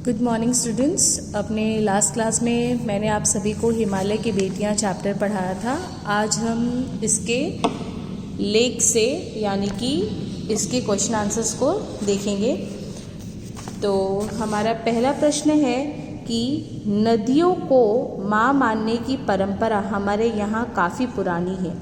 Good morning students. अपने last class में मैंने आप सभी को हिमालय की बेटियां चैप्टर पढ़ाया था। आज हम इसके लेख से यानी कि इसके क्वेश्चन आंसर्स को देखेंगे। तो हमारा पहला प्रश्न है कि नदियों को माँ मानने की परंपरा हमारे यहाँ काफ़ी पुरानी है,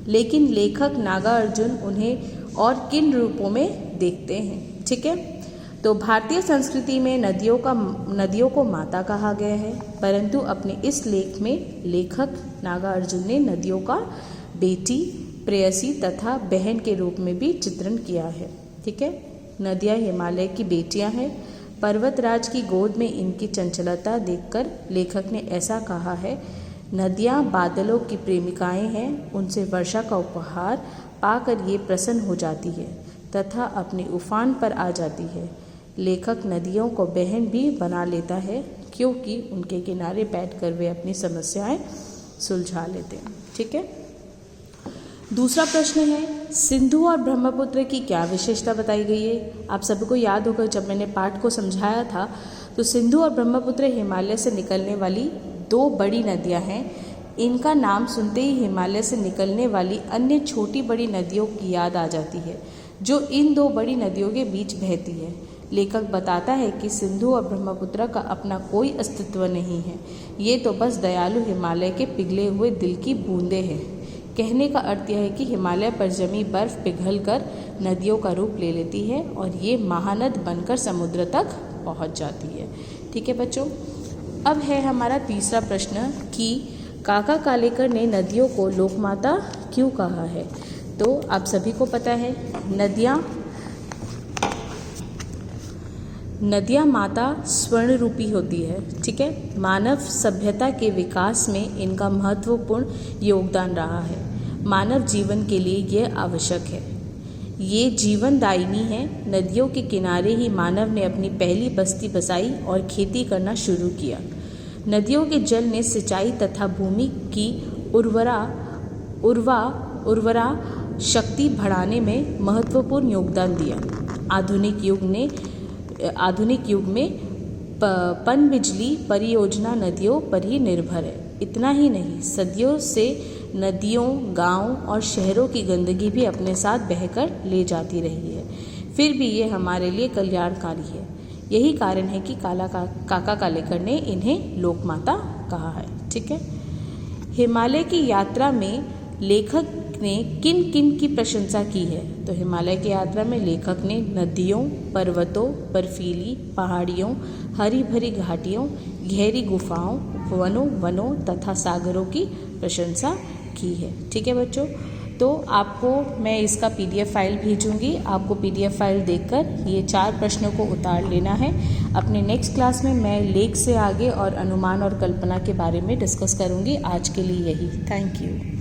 लेकिन लेखक नागार्जुन उन्हें और किन रूपों में देखते हैं। ठीक है, तो भारतीय संस्कृति में नदियों को माता कहा गया है, परंतु अपने इस लेख में लेखक नागार्जुन ने नदियों का बेटी, प्रेयसी तथा बहन के रूप में भी चित्रण किया है। ठीक है, नदियाँ हिमालय की बेटियां हैं। पर्वतराज की गोद में इनकी चंचलता देखकर लेखक ने ऐसा कहा है, नदियाँ बादलों की प्रेमिकाएं हैं, उनसे वर्षा का उपहार पाकर ये प्रसन्न हो जाती है तथा अपने उफान पर आ जाती है। लेखक नदियों को बहन भी बना लेता है, क्योंकि उनके किनारे बैठकर वे अपनी समस्याएं सुलझा लेते हैं। ठीक है, दूसरा प्रश्न है, सिंधु और ब्रह्मपुत्र की क्या विशेषता बताई गई है। आप सभी को याद होगा, जब मैंने पाठ को समझाया था तो सिंधु और ब्रह्मपुत्र हिमालय से निकलने वाली दो बड़ी नदियां हैं। इनका नाम सुनते ही हिमालय से निकलने वाली अन्य छोटी बड़ी नदियों की याद आ जाती है, जो इन दो बड़ी नदियों के बीच बहती है। लेखक बताता है कि सिंधु और ब्रह्मपुत्र का अपना कोई अस्तित्व नहीं है, ये तो बस दयालु हिमालय के पिघले हुए दिल की बूंदें हैं। कहने का अर्थ यह है कि हिमालय पर जमी बर्फ पिघलकर नदियों का रूप ले लेती है और ये महानद बनकर समुद्र तक पहुंच जाती है। ठीक है बच्चों, अब है हमारा तीसरा प्रश्न कि काका कालेकर ने नदियों को लोकमाता क्यों कहा है। तो आप सभी को पता है, नदियाँ माता स्वर्ण रूपी होती है। ठीक है, मानव सभ्यता के विकास में इनका महत्वपूर्ण योगदान रहा है। मानव जीवन के लिए यह आवश्यक है, ये जीवनदायिनी है। नदियों के किनारे ही मानव ने अपनी पहली बस्ती बसाई और खेती करना शुरू किया। नदियों के जल ने सिंचाई तथा भूमि की उर्वरा शक्ति बढ़ाने में महत्वपूर्ण योगदान दिया। आधुनिक युग में पनबिजली परियोजना नदियों पर ही निर्भर है। इतना ही नहीं, सदियों से नदियों, गांव और शहरों की गंदगी भी अपने साथ बहकर ले जाती रही है, फिर भी ये हमारे लिए कल्याणकारी है। यही कारण है कि काका कालेकर ने इन्हें लोकमाता कहा है। ठीक है, हिमालय की यात्रा में लेखक ने किन किन की प्रशंसा की है। तो हिमालय की यात्रा में लेखक ने नदियों, पर्वतों, बर्फीली पहाड़ियों, हरी भरी घाटियों, गहरी गुफाओं, वनों तथा सागरों की प्रशंसा की है। ठीक है बच्चों, तो आपको मैं इसका PDF फाइल भेजूंगी। आपको PDF फाइल देखकर ये 4 प्रश्नों को उतार लेना है। अपने नेक्स्ट क्लास में मैं लेख से आगे और अनुमान और कल्पना के बारे में डिस्कस करूंगी। आज के लिए यही। Thank you.